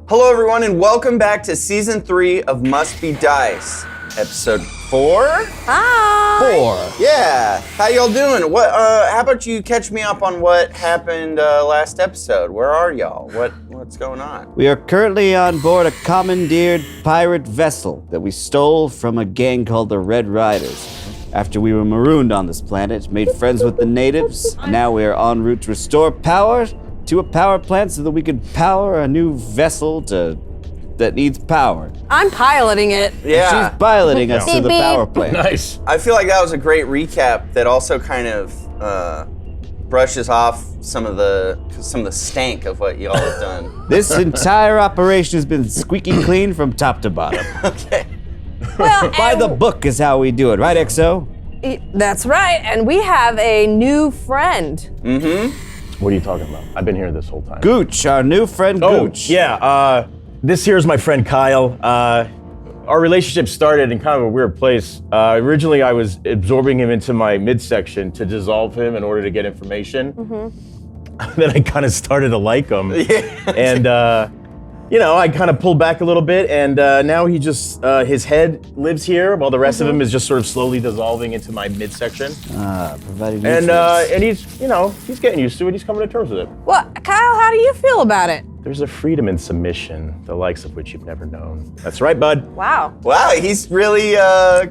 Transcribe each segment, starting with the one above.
Hello, everyone, and welcome back to Season 3 of Must Be Dice, Episode 4? Hi! 4. Yeah, how y'all doing? How about you catch me up on what happened last episode? Where are y'all? What's going on? We are currently on board a commandeered pirate vessel that we stole from a gang called the Red Riders. After we were marooned on this planet, made friends with the natives, now we are en route to restore power to a power plant so that we could power a new vessel that needs power. I'm piloting it. Yeah. She's piloting us to the power plant. Nice. I feel like that was a great recap that also kind of brushes off some of the stank of what y'all have done. This entire operation has been squeaky clean from top to bottom. Okay. Well, By the book is how we do it, right, XO? That's right, and we have a new friend. What are you talking about? I've been here this whole time. Gooch, our new friend Gooch. Yeah. This here is my friend Kyle. Our relationship started in kind of a weird place. Originally, I was absorbing him into my midsection to dissolve him in order to get information. Then I kind of started to like him. And, I kind of pulled back a little bit, and now he just, his head lives here, while the rest of him is just sort of slowly dissolving into my midsection. Providing And he's, he's getting used to it. He's coming to terms with it. Well, Kyle, how do you feel about it? There's a freedom in submission, the likes of which you've never known. That's right, bud. Wow. Wow, he's really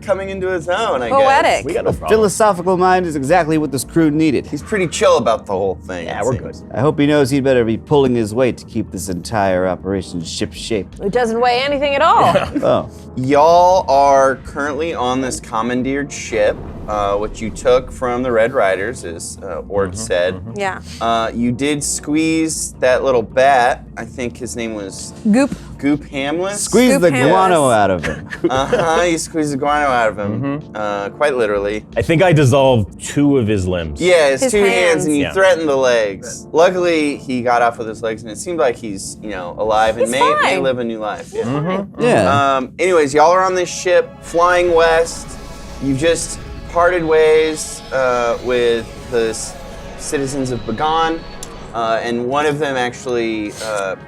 coming into his own, I guess. Poetic. We got no problem. philosophical mind is exactly what this crew needed. He's pretty chill about the whole thing. Yeah, it we're seems. good. I hope he knows he'd better be pulling his weight to keep this entire operation ship-shape. It doesn't weigh anything at all. Oh. Y'all are currently on this commandeered ship, which you took from the Red Riders, as Ord said. Yeah. You did squeeze that little bat. I think his name was Goop. Goop Hamlet. Squeeze Scoop the hands. guano out of him. You squeezed the guano out of him, quite literally. I think I dissolved 2 of his limbs. Yeah, his 2 hands, hands. and you Yeah. threatened the legs. Luckily, he got off with his legs, and it seemed like he's, alive and He's may fine. live a new life. Yeah. Yeah. Anyways, y'all are on this ship flying west. You just parted ways with the citizens of Bagan, and one of them actually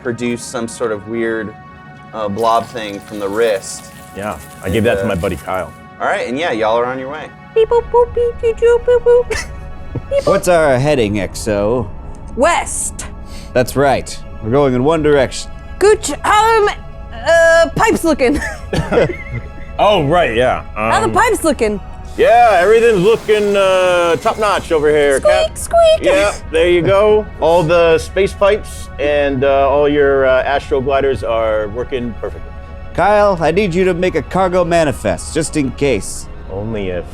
produced some sort of weird blob thing from the wrist. Yeah, I gave that to my buddy Kyle. All right, and yeah, y'all are on your way. Beep boop boop beep beep boop boop boop. What's our heading, XO? West. That's right. We're going in one direction. Gooch, pipes looking. Oh, right, yeah. How the pipes looking? Yeah, everything's looking top notch over here, Cap. Squeak, squeak. Yeah, there you go. All the space pipes and all your astro gliders are working perfectly. Kyle, I need you to make a cargo manifest, just in case. Only if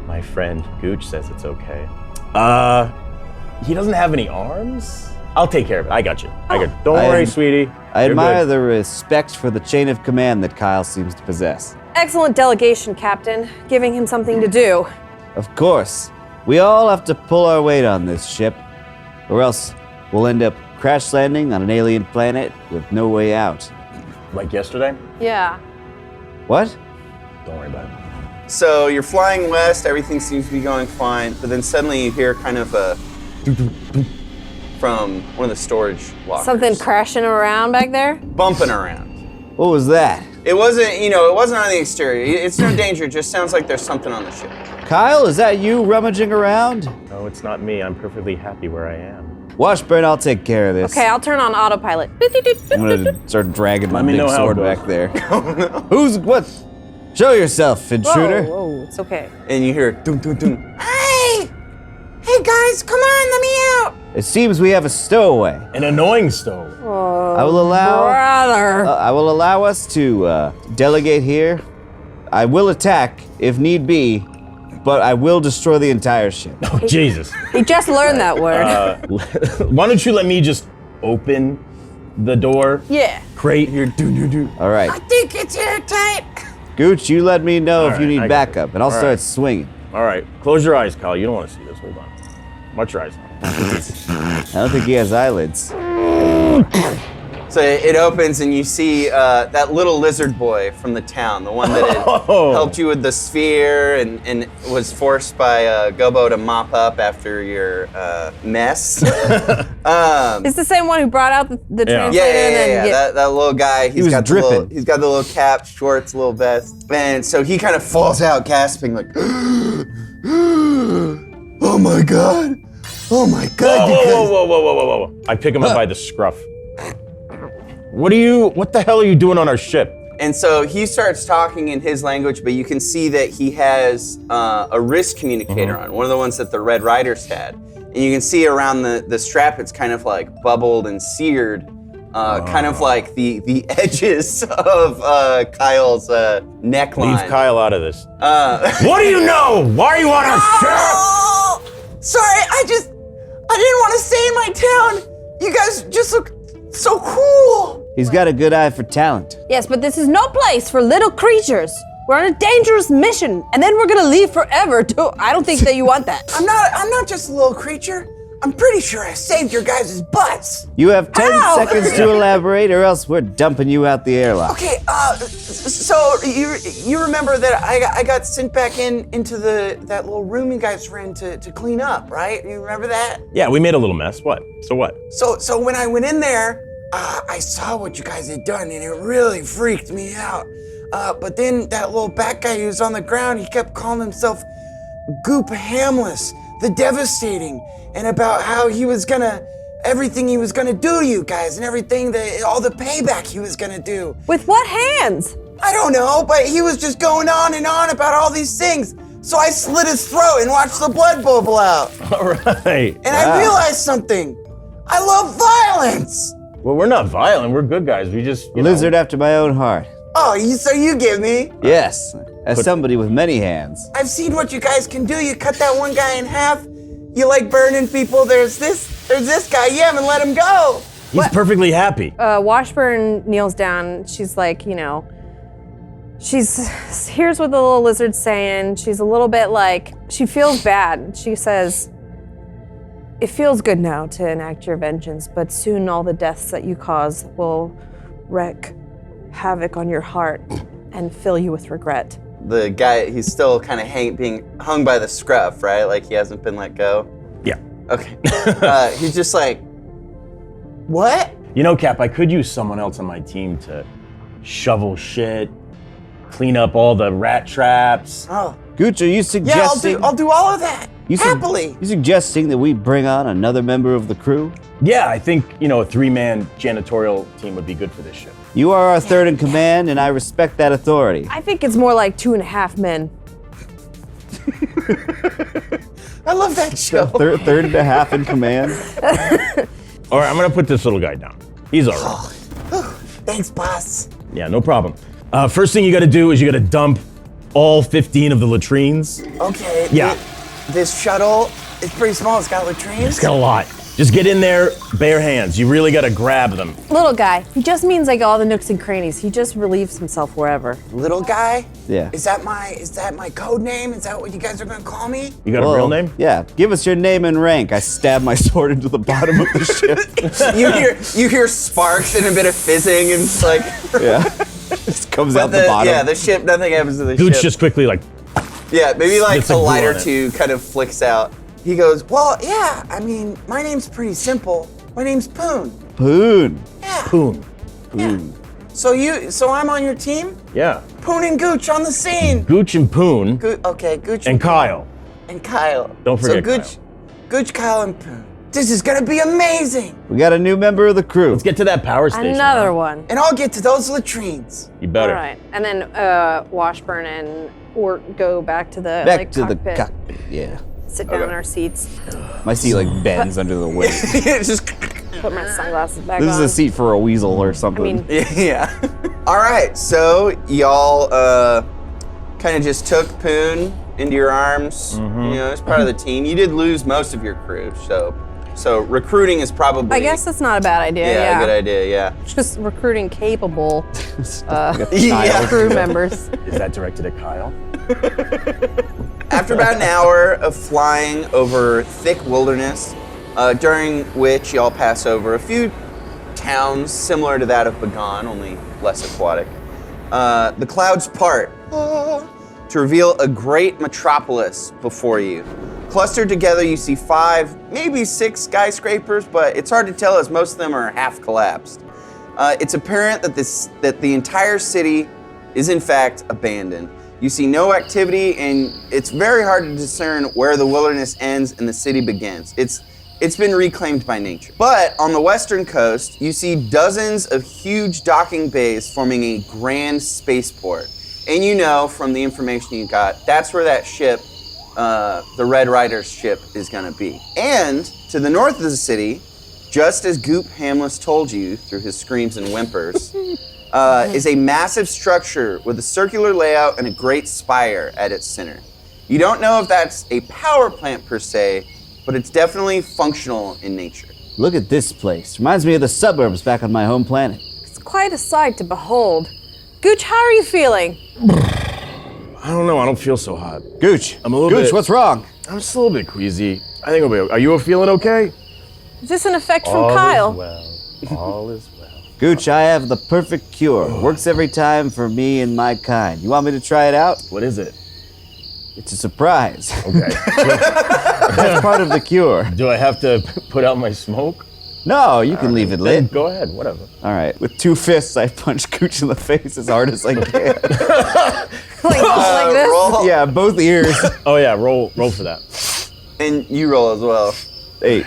my friend Gooch says it's okay. He doesn't have any arms? I'll take care of it. I got you. Don't worry, sweetie. I You're admire good. the respect for the chain of command that Kyle seems to possess. Excellent delegation, Captain. Giving him something to do. Of course. We all have to pull our weight on this ship, or else we'll end up crash landing on an alien planet with no way out. Like yesterday? Yeah. What? Don't worry about it. So you're flying west, everything seems to be going fine, but then suddenly you hear kind of a from one of the storage lockers. Something crashing around back there? bumping around. What was that? It wasn't, it wasn't on the exterior. It's no danger, it just sounds like there's something on the ship. Kyle, is that you rummaging around? No, it's not me. I'm perfectly happy where I am. Washburn, I'll take care of this. Okay, I'll turn on autopilot. I'm gonna start dragging my Let me big know how it sword goes. back there. What? Show yourself, intruder. Whoa, it's okay. And you hear dum dum dum. Hey guys, come on, let me out. It seems we have a stowaway. An annoying stove. I will allow. Brother. I will allow us to delegate here. I will attack if need be, but I will destroy the entire ship. Oh, Jesus. He just learned that word. Why don't you let me just open the door? Yeah. Crate. All right. think it's airtight. Gooch, you let me know All if you right, need I got backup, and I'll All start right. swinging. All right. Close your eyes, Kyle. You don't want to see this. Hold on. Watch your eyes. I don't think he has eyelids. So So it opens and you see that little lizard boy from the town, the one that had helped you with the sphere and was forced by Gobo to mop up after your mess. It's the same one who brought out the translator. Yeah. That little guy. He's got dripping. he's got the little cap, shorts, little vest, and so he kind of falls out, gasping like, "Oh my god! Oh my god!" Whoa. I pick him up by the scruff. What the hell are you doing on our ship? And so he starts talking in his language, but you can see that he has a wrist communicator on, one of the ones that the Red Riders had. And you can see around the strap, it's kind of like bubbled and seared, kind of like the edges of Kyle's neckline. Leave Kyle out of this. What do you know? Why are you on our ship? Oh, sorry, I didn't want to stay in my town. You guys just look so cool. He's got a good eye for talent. Yes, but this is no place for little creatures. We're on a dangerous mission, and then we're gonna leave forever too. I don't think that you want that. I'm not just a little creature. I'm pretty sure I saved your guys' butts. You have 10 Ow! seconds to elaborate, or else we're dumping you out the airlock. Okay, so you remember that I got sent back into that little room you guys were in to clean up, right? You remember that? Yeah, we made a little mess. What? So what? So when I went in there, I saw what you guys had done, and it really freaked me out. But then that little bat guy who was on the ground, he kept calling himself Goop Hamless, the Devastating, and about how everything he was gonna do to you guys, and all the payback he was gonna do. With what hands? I don't know, but he was just going on and on about all these things. So I slit his throat and watched the blood bubble out. All right. And I realized something. I love violence. Well, we're not violent. We're good guys. We just Lizard after my own heart. Oh, so you get me. Yes, as somebody with many hands. I've seen what you guys can do. You cut that one guy in half. You like burning people. There's this guy. Yeah, and let him go. He's perfectly happy. Washburn kneels down. She's like, here's what the little lizard's saying. She's a little bit like, she feels bad. She says, "It feels good now to enact your vengeance, but soon all the deaths that you cause will wreak havoc on your heart and fill you with regret." The guy, he's still kind of being hung by the scruff, right? Like he hasn't been let go. Yeah. Okay. He's just like, what? Cap, I could use someone else on my team to shovel shit, clean up all the rat traps. Oh. Gooch, are you suggesting? Yeah, I'll do all of that. Happily. You suggesting that we bring on another member of the crew? Yeah, I think, a 3-man janitorial team would be good for this ship. You are our third in command, and I respect that authority. I think it's more like 2.5 men. I love that show. Third and a half in command. All right, I'm gonna put this little guy down. He's all right. Thanks, boss. Yeah, no problem. First thing you gotta do is you gotta dump all 15 of the latrines. Okay. Yeah. This shuttle is pretty small. It's got latrines. It's got a lot. Just get in there, bare hands. You really gotta grab them. Little guy. He just means like all the nooks and crannies. He just relieves himself wherever. Little guy? Yeah. Is that my code name? Is that what you guys are gonna call me? You got a real name? Yeah. Give us your name and rank. I stab my sword into the bottom of the ship. you hear sparks and a bit of fizzing, and it's like Yeah. Just comes out the bottom. Yeah, the ship. Nothing happens to the Gooch ship. just quickly like. Yeah, maybe like Gets a a glue light or on it. two kind of flicks out. He goes, well, yeah, I mean, my name's pretty simple. My name's Poon. Poon. Yeah. Boom. Poon. So I'm on your team? Yeah. Poon and Gooch on the scene. Gooch and Poon Okay, Gooch and Kyle. and Kyle. Don't forget so Gooch, Kyle, and Poon. This is gonna be amazing. We got a new member of the crew. Let's get to that power station. Another one. And I'll get to those latrines. You better. All right. And then Washburn and Ort go back to the Back to cockpit. the cockpit. Yeah. Sit down in our seats. My seat bends under the weight. Just Put my sunglasses back This on. is a seat for a weasel or something. I mean, yeah. All right, so y'all kind of just took Poon into your arms. As part of the team. You did lose most of your crew, so recruiting is probably. I guess that's not a bad idea. Yeah, good idea. Yeah. Just recruiting capable Yeah. crew members. Is that directed at Kyle? After about an hour of flying over thick wilderness, during which y'all pass over a few towns similar to that of Bagan, only less aquatic. The clouds part to reveal a great metropolis before you. Clustered together, you see 5, maybe 6 skyscrapers, but it's hard to tell as most of them are half collapsed. It's apparent that the entire city is in fact abandoned. You see no activity, and it's very hard to discern where the wilderness ends and the city begins. It's been reclaimed by nature. But on the western coast, you see dozens of huge docking bays forming a grand spaceport. And you know from the information you got, that's where that ship, the Red Rider's ship, is gonna be. And to the north of the city, just as Goop Hamless told you through his screams and whimpers, is a massive structure with a circular layout and a great spire at its center. You don't know if that's a power plant per se, but it's definitely functional in nature. Look at this place. Reminds me of the suburbs back on my home planet. It's quite a sight to behold. Gooch, how are you feeling? I don't know. I don't feel so hot. Gooch. I'm a little Gooch, bit- what's wrong? I'm just a little bit queasy. I think I'll be. Are you feeling okay? Is this an effect from Kyle? All is well. Gooch, I have the perfect cure. Works every time for me and my kind. You want me to try it out? What is it? It's a surprise. Okay. That's part of the cure. Do I have to put out my smoke? No, you can leave it Then lit. go ahead. Whatever. All right. With 2 fists, I punch Gooch in the face as hard as I can. like this? Roll. Yeah, both ears. Oh yeah. Roll for that. And you roll as well. 8.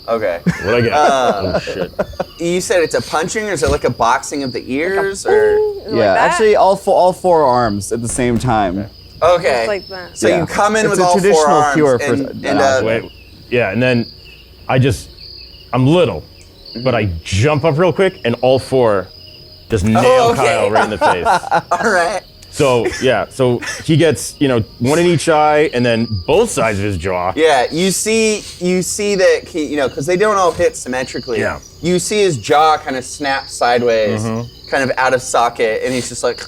Okay. What I get? Oh shit. You said it's a punching, or is it like a boxing of the ears, or? Yeah, that? actually, all 4 arms at the same time. Okay. Like that. So Yeah. you come in It's with a all 4 traditional arms, cure for and Wait. Yeah, and then I'm little, but I jump up real quick, and all 4 just nail okay. Kyle right in the face. all right. So yeah, so he gets 1 in each eye, and then both sides of his jaw. Yeah, you see that he, because they don't all hit symmetrically. Yeah. You see his jaw kind of snap sideways, kind of out of socket, and he's just like,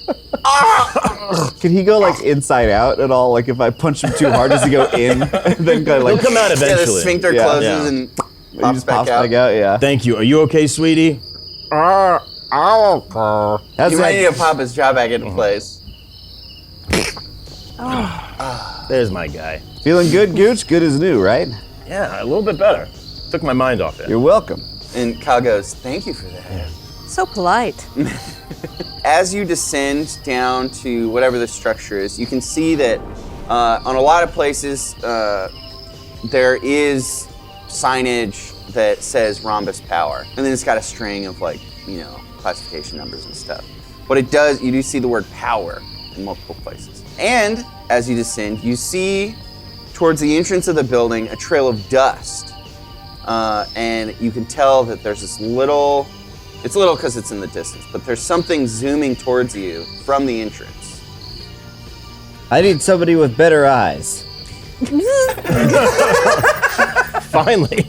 ah! Can he go like inside out at all? Like if I punch him too hard, does he go in and then kind of He'll like come out Yeah, the eventually. sphincter Yeah. closes Yeah. and he pops just back pops out. back out? Yeah. Thank you. Are you okay, sweetie? How's You might need that? to pop his jaw back into place. There's my guy. Feeling good, Gooch? Good as new, right? Yeah, a little bit better. Took my mind off it. You're welcome. And Kyle goes, thank you for that. So polite. As you descend down to whatever the structure is, you can see that on a lot of places there is signage that says rhombus power, and then it's got a string of classification numbers and stuff. But you do see the word power in multiple places. And as you descend, you see towards the entrance of the building a trail of dust, and you can tell that there's this little. It's little because it's in the distance, but there's something zooming towards you from the entrance. I need somebody with better eyes. Finally.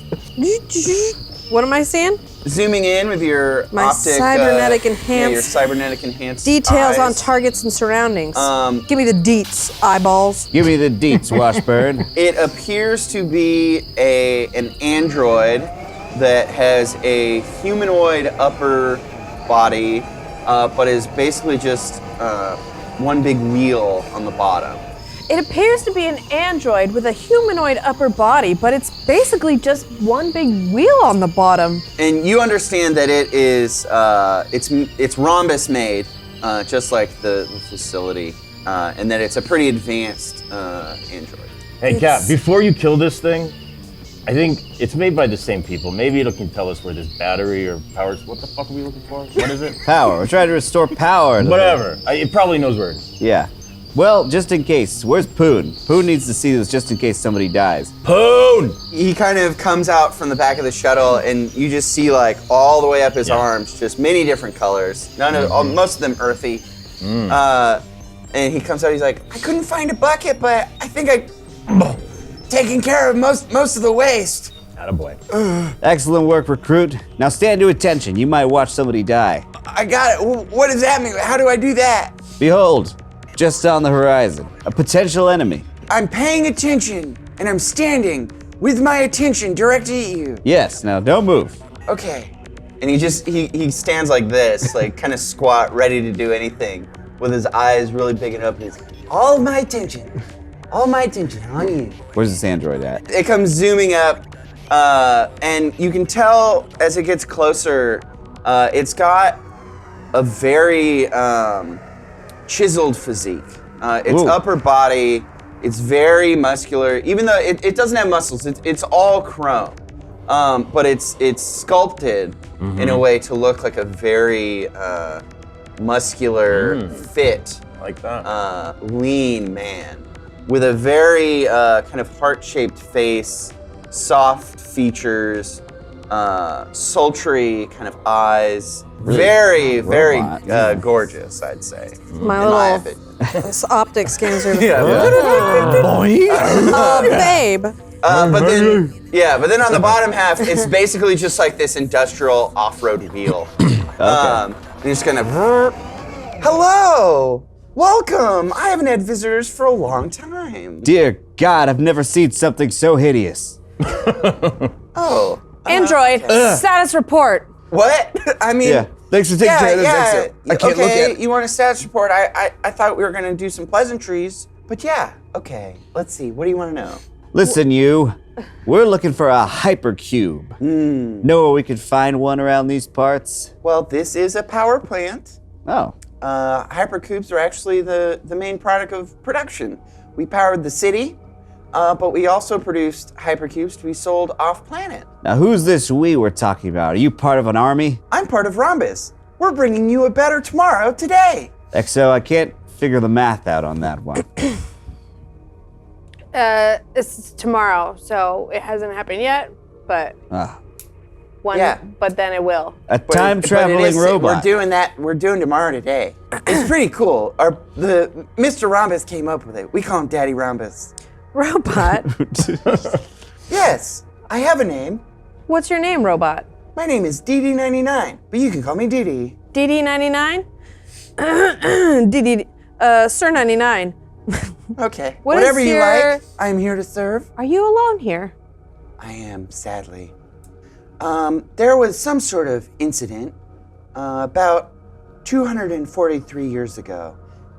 What am I seeing? Zooming in with your My optic, cybernetic your enhanced cybernetic enhanced Details on eyes. targets and surroundings. Um, Give me the deets, eyeballs. Give me the deets, Washburn. It appears to be an android that has a humanoid upper body, but is basically just one big wheel on the bottom. It appears to be an android with a humanoid upper body, but it's basically just one big wheel on the bottom. And you understand that it is it's rhombus made, just like the facility, and that it's a pretty advanced android. Hey, Cap, before you kill this thing, I think it's made by the same people. Maybe it can tell us where this battery or power. What the fuck are we looking for? What is it? Power. We're trying to restore power. To Whatever. It probably knows where it is. Yeah. Well, just in case. Where's Poon? Poon needs to see this just in case somebody dies. Poon! He kind of comes out from the back of the shuttle, and you just see all the way up his arms, just many different colors. Most of them earthy. And he comes out. He's like, I couldn't find a bucket, but I think taking care of most of the waste. Attaboy. Excellent work, recruit. Now stand to attention. You might watch somebody die. I got it. What does that mean? How do I do that? Behold, just on the horizon, a potential enemy. I'm paying attention, and I'm standing with my attention directed at you. Yes, now don't move. Okay. And he stands like this, like kind of squat, ready to do anything, with his eyes really big and open. He's all my attention on you. Where's this android at? It comes zooming up, and you can tell as it gets closer, it's got a very chiseled physique. Its Ooh. upper body, it's very muscular, even though it doesn't have muscles. It's all chrome, but it's sculpted in a way to look like a very muscular, fit, Like that. lean man with a very kind of heart-shaped face, soft features, sultry kind of eyes. Very, very robot. gorgeous, I'd say. My in my little opinion. optic scans are babe. But then on the bottom half, it's basically just like this industrial off-road wheel. And you're just gonna, hello, welcome. I haven't had visitors for a long time. Dear God, I've never seen something so hideous. Oh. Android, status report. What? I mean, Yeah. Thanks for taking care of this. yeah. I can't look at it. You want a status report? I thought we were gonna do some pleasantries, but yeah, okay. Let's see. What do you want to know? Listen, you. We're looking for a hypercube. Know where we could find one around these parts? Well, this is a power plant. Oh. Hypercubes are actually the main product of production. We powered the city, but we also produced hypercubes to be sold off-planet. Now, who's this we we're talking about? Are you part of an army? I'm part of Rhombus. We're bringing you a better tomorrow today. XO, I can't figure the math out on that one. It's tomorrow, so it hasn't happened yet, but Yeah. but then it will. A But time-traveling it is- robot. We're doing that. We're doing tomorrow today. It's pretty cool. Mr. Rhombus came up with it. We call him Daddy Rhombus. Robot. Yes, I have a name. What's your name, robot? My name is DD99, but you can call me DD. DD99? DD, Sir 99. Okay. What is Whatever you your- like, I'm here to serve. Are you alone here? I am, sadly. There was some sort of incident about 243 years ago,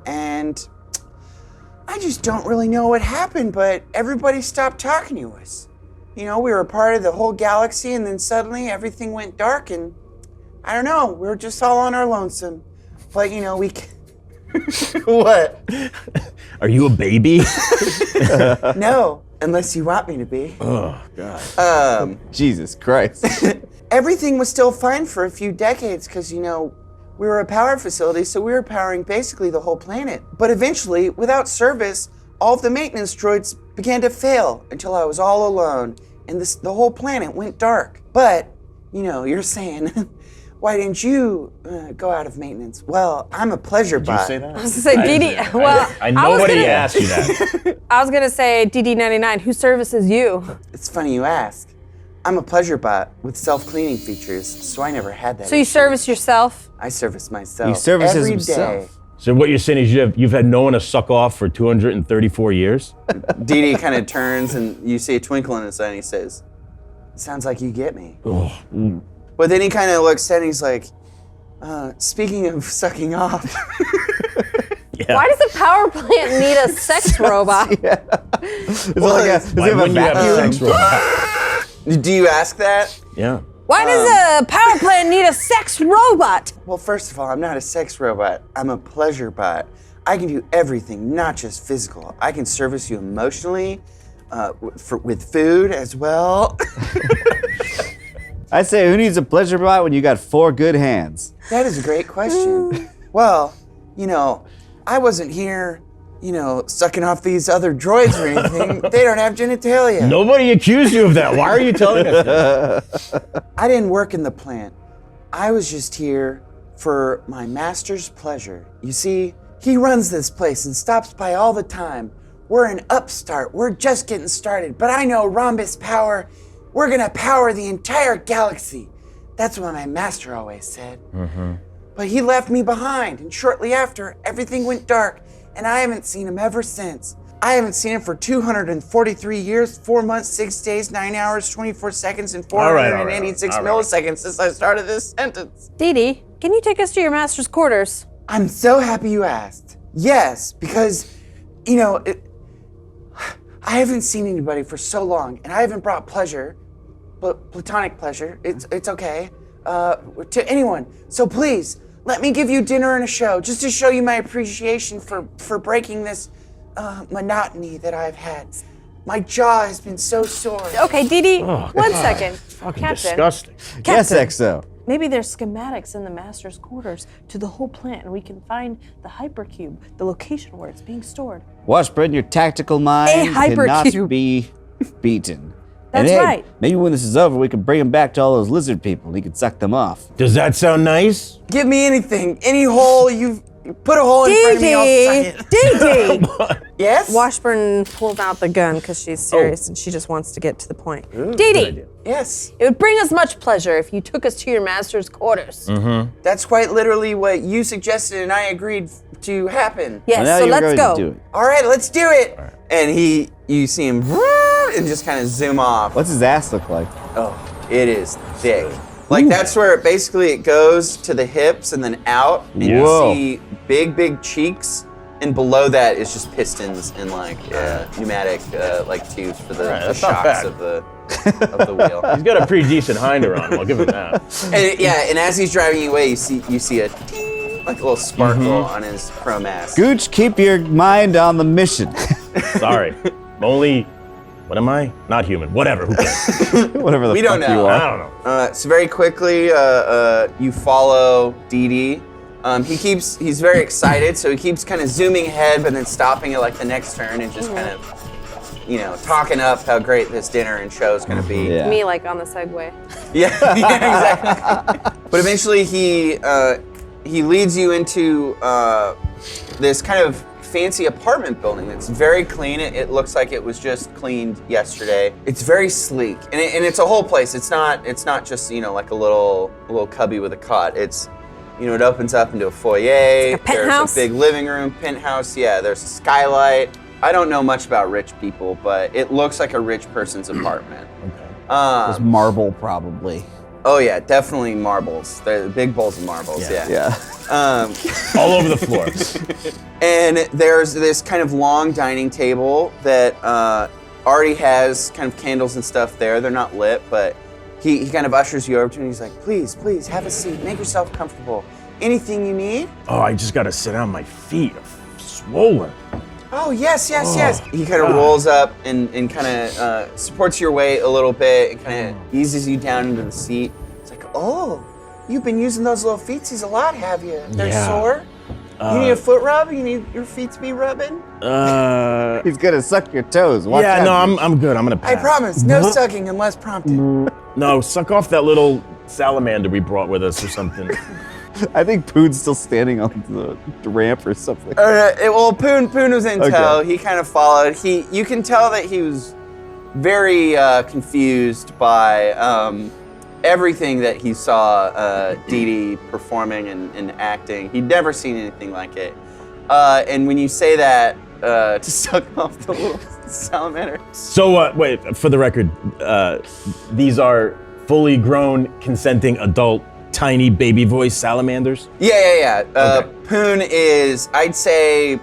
and I just don't really know what happened, but everybody stopped talking to us. You know, we were a part of the whole galaxy, and then suddenly everything went dark, and I don't know, we were just all on our lonesome. But, you know, What? Are you a baby? No, unless you want me to be. Oh, God. Jesus Christ. Everything was still fine for a few decades because, you know, we were a power facility, so we were powering basically the whole planet. But eventually, without service, all of the maintenance droids began to fail until I was all alone, and the whole planet went dark. But, you know, you're saying, why didn't you go out of maintenance? Well, I'm a pleasure Did you bot. say that? I was gonna say DD. Well, I was nobody gonna- asked you that. I was gonna say DD99. Who services you? It's funny you ask. I'm a pleasure bot with self-cleaning features, so I never had that. So you issue. service yourself? I service myself. He services every himself. day. So what you're saying is you've had no one to suck off for 234 years? Dee kind of turns and you see a twinkle in his eye and he says, sounds like you get me. But then he kind of looks at it and he's like, speaking of sucking off. Yeah. Why does a power plant need a sex robot? It's like a, does he Why have a wouldn't you have a vacuum? sex robot? Do you ask that? Yeah. Why does a power plant need a sex robot? Well, first of all, I'm not a sex robot. I'm a pleasure bot. I can do everything, not just physical. I can service you emotionally, with food as well. I say, who needs a pleasure bot when you got 4 good hands? That is a great question. Well, you know, I wasn't here, you know, sucking off these other droids or anything. They don't have genitalia. Nobody accused you of that. Why are you telling us this? I didn't work in the plant. I was just here for my master's pleasure. You see, he runs this place and stops by all the time. We're an upstart. We're just getting started. But I know Rhombus Power, we're gonna power the entire galaxy. That's what my master always said. But he left me behind, and shortly after, everything went dark, and I haven't seen him ever since. I haven't seen it for 243 years, 4 months, 6 days, 9 hours, 24 seconds, and All right, 486 all right. milliseconds since I started this sentence. Dee Dee, can you take us to your master's quarters? I'm so happy you asked. Yes, because, I haven't seen anybody for so long, and I haven't brought pleasure, but platonic pleasure, it's okay, to anyone. So please, let me give you dinner and a show, just to show you my appreciation for breaking this monotony that I've had. My jaw has been so sore. Okay, Dee Dee, Oh, one God. second. Fucking Captain, disgusting. Yes, Captain. XO. Maybe there's schematics in the master's quarters to the whole plant, and we can find the hypercube, the location where it's being stored. Washburn, your tactical mind cannot hypercube. be beaten. That's and hey, right. maybe when this is over, we can bring him back to all those lizard people and he can suck them off. Does that sound nice? Give me anything, any hole you put a hole in front of me, I'll suck it. Dee Dee! Yes? Washburn pulled out the gun because she's serious and she just wants to get to the point. Dee good Dee, idea. Yes. it would bring us much pleasure if you took us to your master's quarters. That's quite literally what you suggested and I agreed to happen. Yes, Well, now so you're let's going go. to do it. All right, let's do it. And you see him and just kind of zoom off. What's his ass look like? Oh, it is thick. Like that's where it goes to the hips and then out, and Whoa. you see big cheeks, and below that is just pistons and like pneumatic like tubes for the, Right, the that's not shocks bad. of the wheel. He's got a pretty decent hinder on him, I'll give him that. And as he's driving you away, you see a ting, like a little sparkle on his pro mask. Gooch, keep your mind on the mission. Sorry. Only, what am I? Not human. Whatever, who cares? Whatever the We fuck don't you know. I are. don't know. So very quickly, you follow Dee Dee. He's very excited, so he keeps kind of zooming ahead, but then stopping at like the next turn and just kind of, talking up how great this dinner and show is going to be. Yeah. Me, like on the Segway. Yeah, exactly. But eventually he leads you into this kind of fancy apartment building that's very clean. It looks like it was just cleaned yesterday. It's very sleek, and it's a whole place. It's not just like a little cubby with a cot. It's it opens up into a foyer. Like a penthouse? There's a big living room, penthouse. Yeah, there's a skylight. I don't know much about rich people, but it looks like a rich person's apartment. There's marble, probably. Oh yeah, definitely marbles. They're big bowls of marbles. Yeah. Yeah. All over the floor. And there's this kind of long dining table that already has kind of candles and stuff there. They're not lit, but he kind of ushers you over to him. He's like, please, have a seat. Make yourself comfortable. Anything you need? Oh, I just gotta sit down. My feet are swollen. Oh, yes. He kind of rolls up and kind of supports your weight a little bit and kind of eases you down into the seat. It's like, oh, you've been using those little feetsies a lot, have you? They're Yeah. sore? You need a foot rub? You need your feet to be rubbing? He's gonna suck your toes. Watch Yeah, out. no, I'm good. I'm gonna pass. I promise, no sucking unless prompted. No, suck off that little salamander we brought with us or something. I think Poon's still standing on the ramp or something. Well, Poon was in tow. Okay. He kind of followed. You can tell that he was very confused by everything that he saw Dee Dee performing and acting. He'd never seen anything like it. And when you say that, to suck off the little salamander. So, wait, for the record, these are fully grown, consenting adult, tiny baby voice salamanders? Yeah. Okay. Poon is, I'd say,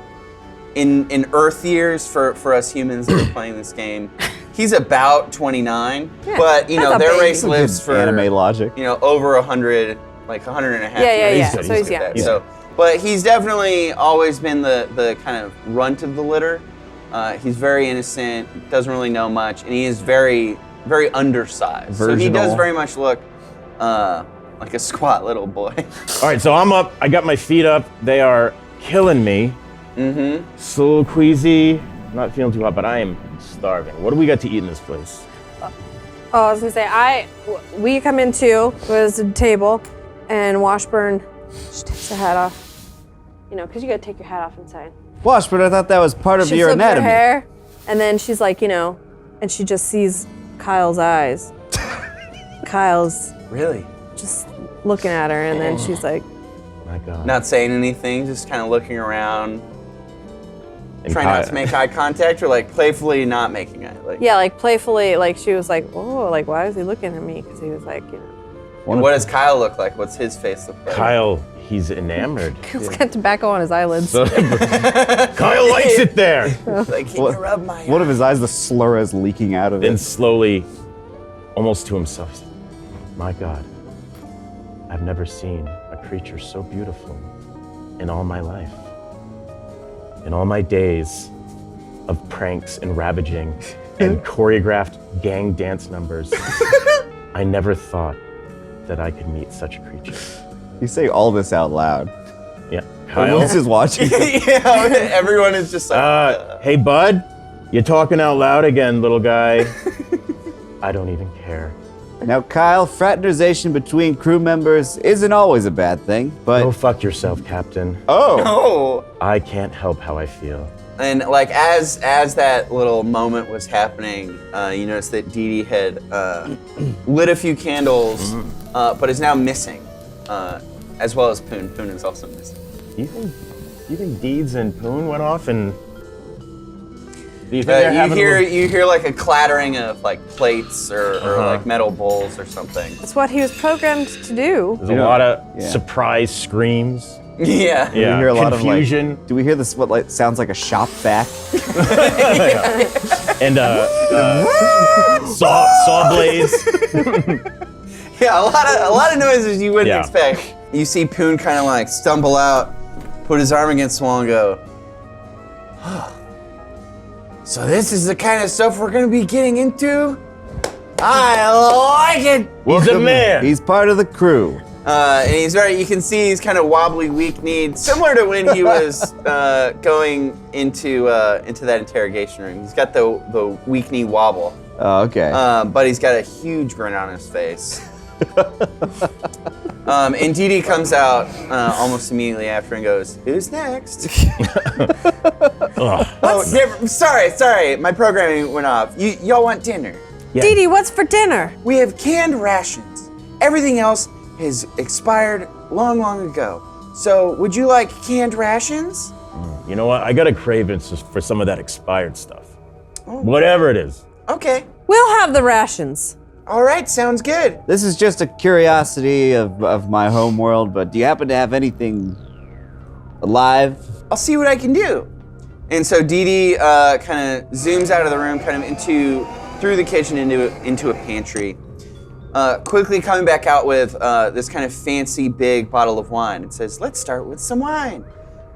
in Earth years for us humans that are playing this game, he's about 29. Yeah, but that's a their baby. race lives for anime logic. over 100, like 100 and a half. Yeah. years. So he's young. So, but he's definitely always been the kind of runt of the litter. He's very innocent, doesn't really know much, and he is very, very undersized. So he does Virginal. very much look like a squat little boy. All right, so I'm up. I got my feet up. They are killing me. Mm-hmm. So queasy. Not feeling too hot, but I am starving. What do we got to eat in this place? Oh, I was gonna say, we come in too, was a table, and Washburn, she takes her hat off. Because you gotta take your hat off inside. Washburn, I thought that was part of She your flips anatomy. her hair, and then she's like, and she just sees Kyle's eyes. Kyle's Really? just looking at her, and then she's like, My God. Not saying anything, just kind of looking around. And Trying not to make eye contact, or like playfully not making eye. Like, Yeah, like playfully, like she was like, "Whoa, like why is he looking at me?" Because he was like, you know. And what does Kyle look like? What's his face look like? Kyle, he's enamored. He's got tobacco on his eyelids. Kyle likes it there. Like, can you rub my One of his eyes, the slur is leaking out of Then it. slowly, almost to himself, he said, my God, I've never seen a creature so beautiful in all my life. In all my days of pranks and ravaging and choreographed gang dance numbers, I never thought that I could meet such a creature. You say all this out loud. Yeah, No Kyle. one's just watching. Yeah, everyone is just like, Hey, bud, you're talking out loud again, little guy. I don't even care. Now, Kyle, fraternization between crew members isn't always a bad thing, but... Go fuck yourself, Captain. Oh! oh. I can't help how I feel. And like as that little moment was happening, you noticed that Dee Dee had lit a few candles, but is now missing, as well as Poon. Poon is also missing. You think Deeds and Poon went off and... Do you think they're having You hear like a clattering of like plates or like metal bowls or something. That's what he was programmed to do. There's a lot of surprise screams. Yeah. We hear a lot confusion. of like... Do we hear this, what like sounds like a shop vac? And saw blades. Yeah, a lot of noises you wouldn't Yeah. expect. You see Poon kind of like stumble out, put his arm against the wall and go, so this is the kind of stuff we're gonna be getting into? I like it! He's a man. He's part of the crew. And you can see he's kind of wobbly, weak-kneed, similar to when he was going into that interrogation room. He's got the weak-knee wobble. Oh, okay. But he's got a huge grin on his face. And Dee Dee comes out almost immediately after and goes, "Who's next?" Sorry, my programming went off. Y'all want dinner? Yeah. Dee Dee, what's for dinner? We have canned rations. Everything else has expired long ago. So, would you like canned rations? You know what? I got a craving for some of that expired stuff. Whatever it is. Okay. We'll have the rations. All right, sounds good. This is just a curiosity of my home world, but do you happen to have anything alive? I'll see what I can do. And so Dee Dee kind of zooms out of the room, kind of through the kitchen into a pantry. Quickly coming back out with this kind of fancy big bottle of wine. It says, "Let's start with some wine."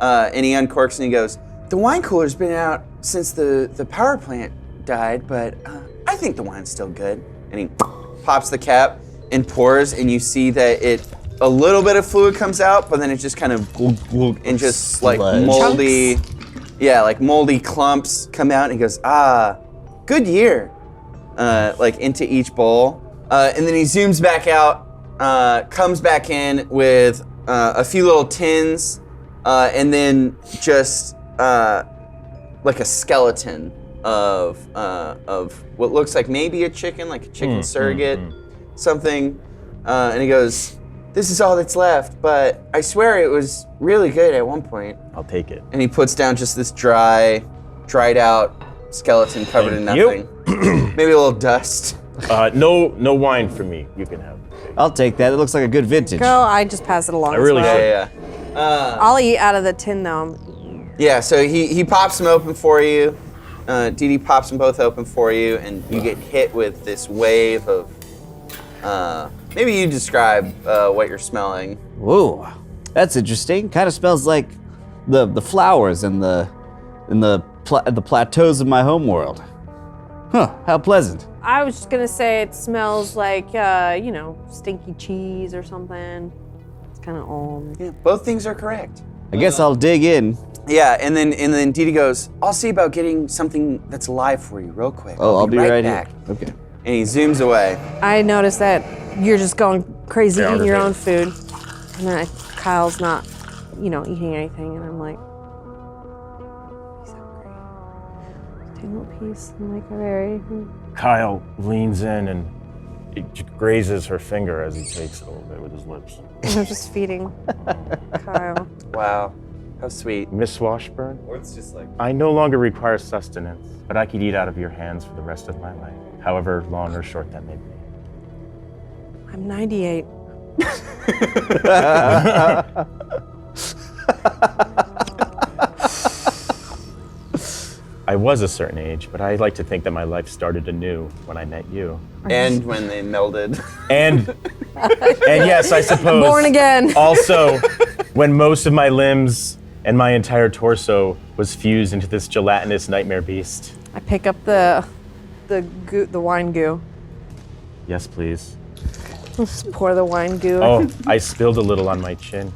And he uncorks and he goes, "The wine cooler's been out since the power plant died, but I think the wine's still good." And he pops the cap and pours, and you see that a little bit of fluid comes out, but then it just kind of and just like moldy, like moldy clumps come out. And he goes, good year, like into each bowl. And then he zooms back out, comes back in with a few little tins, and then just like a skeleton of what looks like maybe a chicken, like a chicken surrogate, something. And he goes, "This is all that's left, but I swear it was really good at one point." I'll take it. And he puts down just this dried out skeleton covered in Thank you. nothing. Maybe a little dust. No wine for me. You can have it. I'll take that. It looks like a good vintage. Girl, I just pass it along. I really as well. should. Yeah. I'll eat out of the tin though. Yeah, so he pops them open for you. Dee Dee pops them both open for you, and you get hit with this wave of. Maybe you describe what you're smelling. Whoa, that's interesting. Kind of smells like the flowers in the plateaus of my homeworld. Huh? How pleasant. I was just gonna say it smells like stinky cheese or something. It's kind of old. Yeah, both things are correct. I guess I'll dig in. Yeah, and then Dee Dee goes, "I'll see about getting something that's alive for you real quick. Oh, I'll be right back." here. Okay. And he zooms away. I noticed that you're just going crazy Yeah, eating your I'll own food, and then Kyle's not, eating anything, and I'm like, he's hungry. Just take a little piece, and like a very. Kyle leans in and it grazes her finger as he takes it a little bit with his lips. I'm just feeding Kyle. Wow. How sweet. Miss Washburn, Or it's just like. I no longer require sustenance, but I could eat out of your hands for the rest of my life, however long or short that may be. I'm 98. I was a certain age, but I like to think that my life started anew when I met you. And when they melded. And yes, I suppose. Born again. Also, when most of my limbs and my entire torso was fused into this gelatinous nightmare beast. I pick up the wine goo. Yes, please. Just pour the wine goo. Oh, I spilled a little on my chin.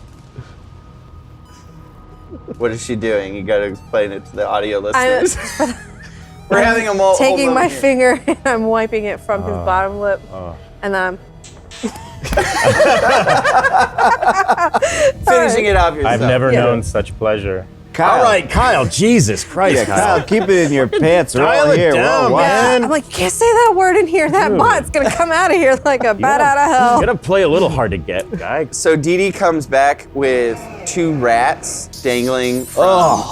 What is she doing? You gotta explain it to the audio listeners. We're having a whole taking my moment here. finger and I'm wiping it from his bottom lip. And then I'm Finishing it off yourself. I've never known such pleasure. Kyle. All right, Kyle, Jesus Christ, Yeah, Kyle. Kyle, keep it in your pants. We're Dial all it here. We're all down, watching. man. I'm like, you can't say that word in here. That Dude. bot's gonna come out of here like a bat out of You hell. gotta play a little hard to get, guy. So Dee Dee comes back with 2 rats dangling from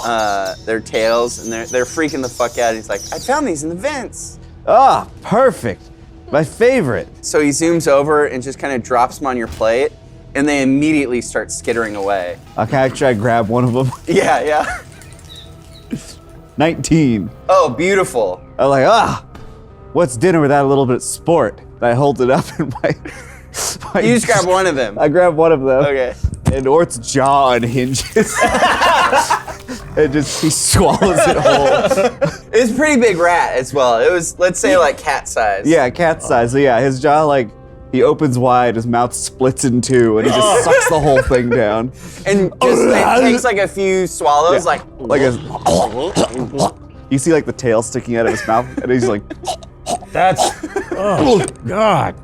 their tails, and they're freaking the fuck out. He's like, I found these in the vents. Ah, perfect. My favorite. So he zooms over and just kind of drops them on your plate, and they immediately start skittering away. Okay, I try to grab one of them. Yeah. 19. Oh, beautiful. I'm like, what's dinner without a little bit of sport? And I hold it up in my You just grab one of them. I grab one of them. Okay. And Ort's jaw unhinges. And just he swallows it whole. It's a pretty big rat as well. It was, let's say, like cat size. Yeah, cat size. So yeah, his jaw he opens wide, his mouth splits in 2, and he just sucks the whole thing down. And just it takes like a few swallows, like You see like the tail sticking out of his mouth, and he's like, That's, oh, God.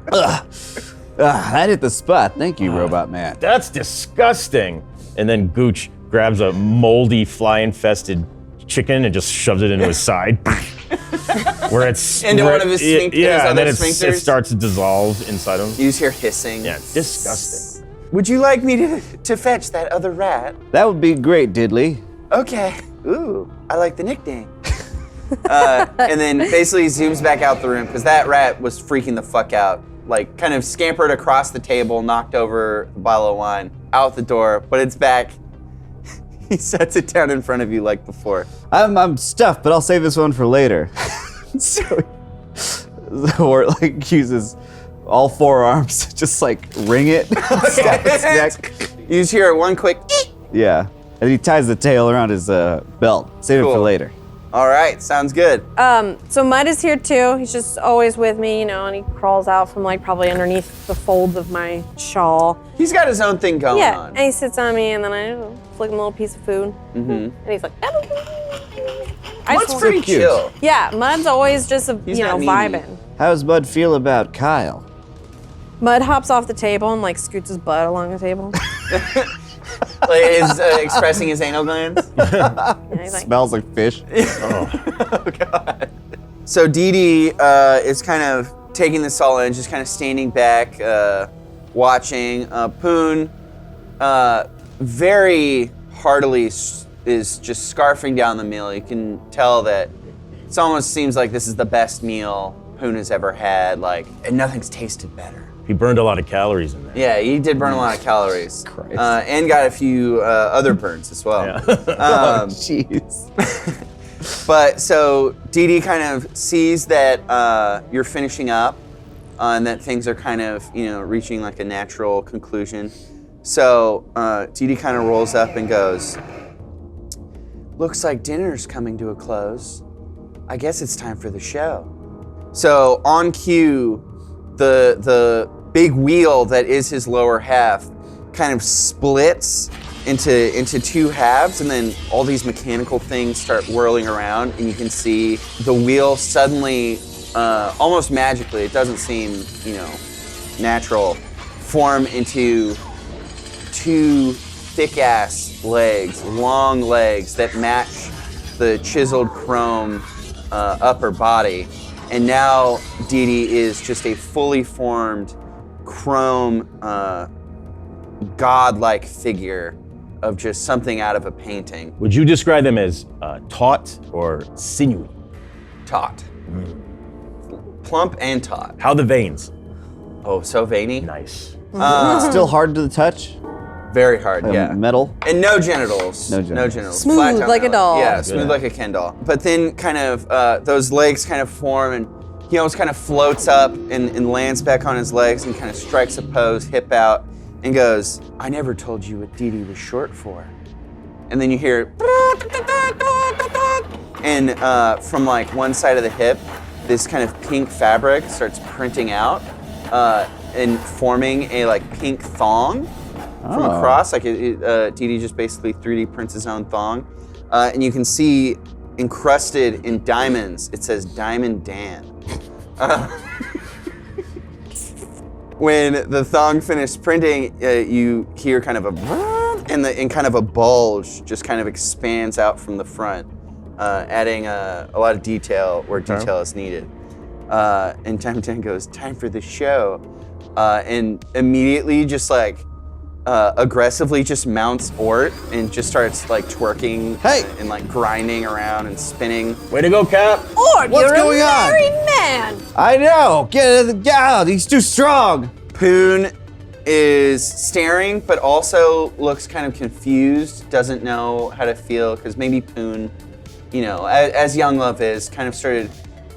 that hit the spot. Thank you, Robot Man. That's disgusting. And then Gooch grabs a moldy, fly-infested chicken and just shoves it into his side. Where it's Into one of his sphincters, his and then other it sphincters? starts to dissolve inside him. you just hear hissing. Yeah, disgusting. Would you like me to fetch that other rat? That would be great, Diddley. Okay. Ooh, I like the nickname. And then basically zooms back out the room because that rat was freaking the fuck out. Like kind of scampered across the table, knocked over the bottle of wine, out the door, but it's back. He sets it down in front of you like before. I'm stuffed, but I'll save this one for later. Or like uses all 4 arms to just like ring it, snap its neck. You just hear one quick Yeah, and he ties the tail around his belt. Save it for Cool. later. All right, sounds good. So Mud is here too. He's just always with me, and he crawls out from like probably underneath the folds of my shawl. He's got his own thing going Yeah, on. and he sits on me, and then I flick him a little piece of food. And he's like, Mud's pretty cute. chill. Yeah, Mud's always just He's not needy. vibing. How's Bud feel about Kyle? Mud hops off the table and like scoots his butt along the table. Like is expressing his anal glands. Yeah, he's like, Smells like fish. Oh God. So Dee Dee is kind of taking this all in, just kind of standing back, watching. Poon very heartily is just scarfing down the meal. You can tell that it almost seems like this is the best meal Poon has ever had. Like, and nothing's tasted better. He burned a lot of calories in there. Yeah, he did burn a lot of calories. Christ. And got a few other burns as well. Oh, jeez. But so Dee Dee kind of sees that you're finishing up and that things are kind of, reaching like a natural conclusion. So Dee Dee kind of rolls up and goes, looks like dinner's coming to a close. I guess it's time for the show. So on cue, the big wheel that is his lower half kind of splits into 2 halves, and then all these mechanical things start whirling around, and you can see the wheel suddenly, almost magically, it doesn't seem, natural, form into 2 thick-ass legs, long legs that match the chiseled chrome upper body. And now Dee Dee is just a fully formed chrome godlike figure of just something out of a painting. Would you describe them as taut or sinewy? Taut. Plump and taut. How the veins? Oh, so veiny. Nice. Still hard to the touch. Very hard, yeah. Metal. And no genitals. No genitals. Smooth Flat top like a belly. doll. Yeah, smooth like a Ken doll. But then kind of those legs kind of form and he almost kind of floats up and lands back on his legs and kind of strikes a pose, hip out, and goes, I never told you what Dee was short for. And then you hear, and from like one side of the hip, this kind of pink fabric starts printing out and forming a like pink thong from across. Like Dee just basically 3D prints his own thong. And you can see encrusted in diamonds, it says Diamond Dan. When the thong finished printing, you hear kind of a and kind of a bulge just kind of expands out from the front, adding a lot of detail where detail is needed. And Diamond Dan goes, time for the show. And immediately just like aggressively just mounts Ort and just starts like twerking and like grinding around and spinning. Way to go, Cap. Ort, What's you're going a on? married man. I know. Get out. He's too strong. Poon is staring, but also looks kind of confused, doesn't know how to feel, because maybe Poon, you know, as young love is, kind of started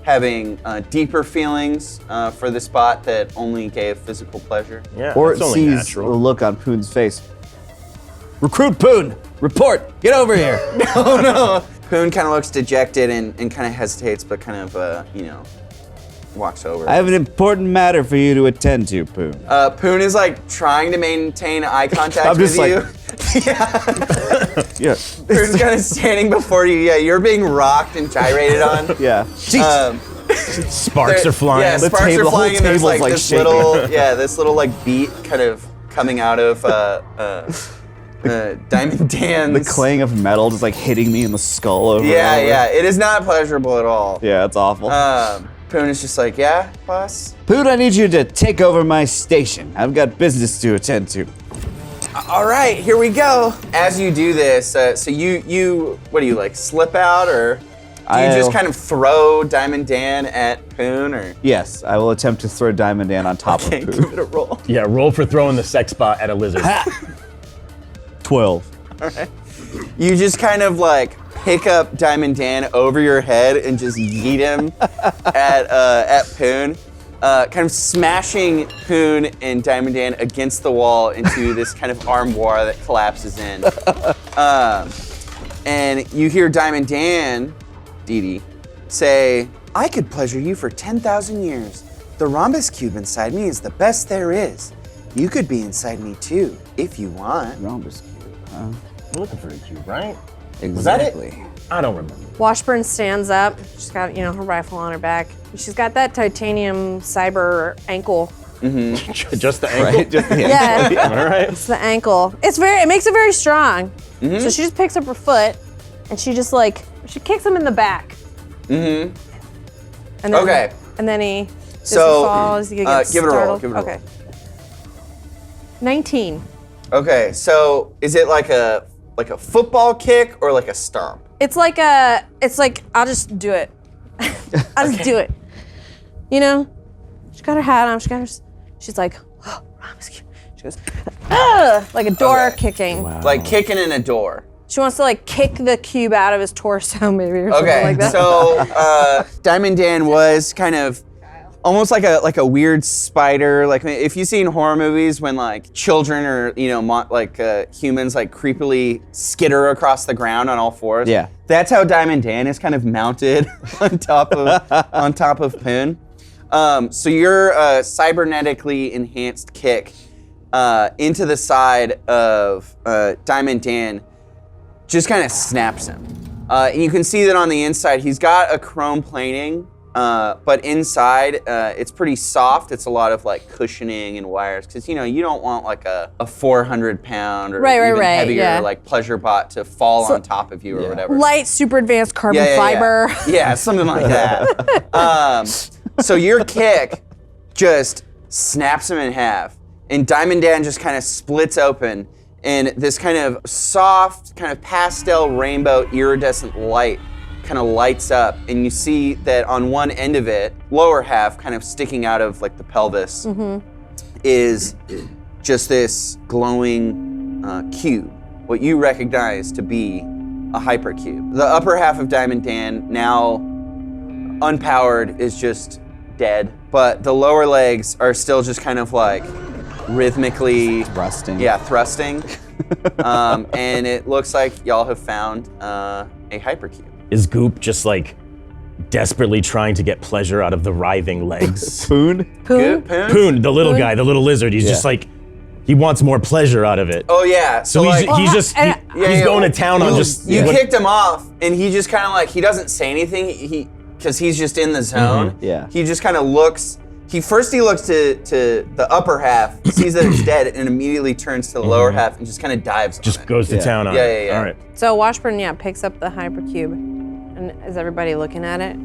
having deeper feelings for the spot that only gave physical pleasure. Yeah, Ort that's only sees natural. the look on Poon's face. Recruit Poon. Report. Get over here. Oh no! Poon kind of looks dejected and kind of hesitates, but kind of, you know, walks over. I have an important matter for you to attend to, Poon. Poon is like trying to maintain eye contact I'm with just you. Yeah. Poon's kind of standing before you. Yeah, you're being rocked and gyrated on. Yeah. Sparks are flying. Yeah, The sparks table- are the whole flying, and there's table's, like like, this shaking. little like beat kind of coming out of Diamond Dan's. The clang of metal just like hitting me in the skull over Yeah, and over. yeah, it is not pleasurable at all. Yeah, it's awful. Poon is just like, yeah, boss. Poon, I need you to take over my station. I've got business to attend to. All right, here we go. As you do this, so you what do you like, slip out, or do you just I'll- kind of throw Diamond Dan at Poon, or? Yes, I will attempt to throw Diamond Dan on top Okay, of give Poon. it a roll. Yeah, roll for throwing the sex bot at a lizard. 12. All right. You just kind of like pick up Diamond Dan over your head and just yeet him at Poon, kind of smashing Poon and Diamond Dan against the wall into this kind of armoire that collapses in. And you hear Diamond Dan, Dee, say, I could pleasure you for 10,000 years. The rhombus cube inside me is the best there is. You could be inside me too, if you want. Rhombus cube, huh? You're looking for a cube, right? Exactly. I don't remember. Washburn stands up. She's got, her rifle on her back. She's got that titanium cyber ankle. Just the ankle? Right? Just, Yeah, All right. it's the ankle. It makes it very strong. So she just picks up her foot and she just she kicks him in the back. And then, Okay. And then he So, falls. He gets give it a roll, startled. give it a roll. Okay. 19. Okay, so is it like a football kick or like a stomp? It's like I'll just do it. I'll just do it. She got her hat on. She's like, oh, she goes, like a door kicking. Like kicking in a door. She wants to kick the cube out of his torso, maybe, or something Okay, like that. so Diamond Dan was kind of almost like a weird spider. Like if you've seen horror movies when children or humans creepily skitter across the ground on all fours. Yeah. That's how Diamond Dan is kind of mounted on top of Poon. So your cybernetically enhanced kick into the side of Diamond Dan just kind of snaps him. And you can see that on the inside, he's got a chrome plating, but inside, it's pretty soft. It's a lot of cushioning and wires, because you don't want a 400-pound or even heavier pleasure bot to fall on top of you or whatever. Light, super advanced carbon fiber. Yeah, something like that. So your kick just snaps him in half, and Diamond Dan just kind of splits open, and this kind of soft, kind of pastel rainbow iridescent light kind of lights up, and you see that on one end of it, lower half, kind of sticking out of like the pelvis, is just this glowing cube, what you recognize to be a hypercube. The upper half of Diamond Dan, now unpowered, is just dead, but the lower legs are still just kind of like rhythmically Thrusting. Yeah, thrusting. And it looks like y'all have found a hypercube. Is Goop just like desperately trying to get pleasure out of the writhing legs? Poon? Poon? Poon, the little guy, the little lizard, he's just like, he wants more pleasure out of it. Oh yeah. So like, he's going to town on just... You kicked him off, and he just kind of like, he doesn't say anything, because he's just in the zone. Yeah. He just kind of looks, he looks to the upper half, sees that it's dead, and immediately turns to the lower half and just kind of dives on it. Just goes to town on it. Yeah. All right. So Washburn, picks up the hypercube. And is everybody looking at it?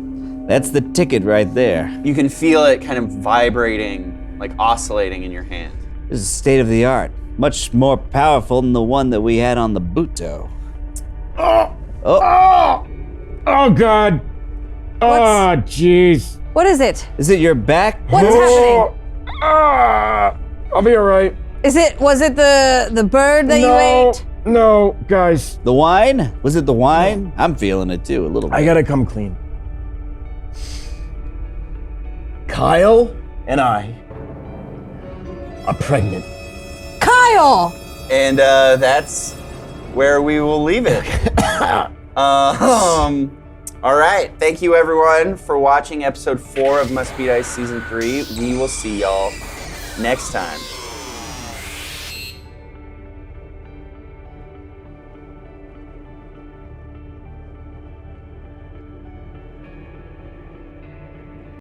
That's the ticket right there. You can feel it kind of vibrating, like oscillating in your hand. This is state of the art. Much more powerful than the one that we had on the Buto. Oh God. Oh, jeez. What is it? Is it your back? What's happening? I'll be all right. Was it the bird that you ate? No, guys. The wine? Was it the wine? I'm feeling it too, a little bit. I gotta come clean. Kyle and I are pregnant. Kyle! And that's where we will leave it. All right. Thank you, everyone, for watching episode 4 of Must Be Dice Season 3. We will see y'all next time.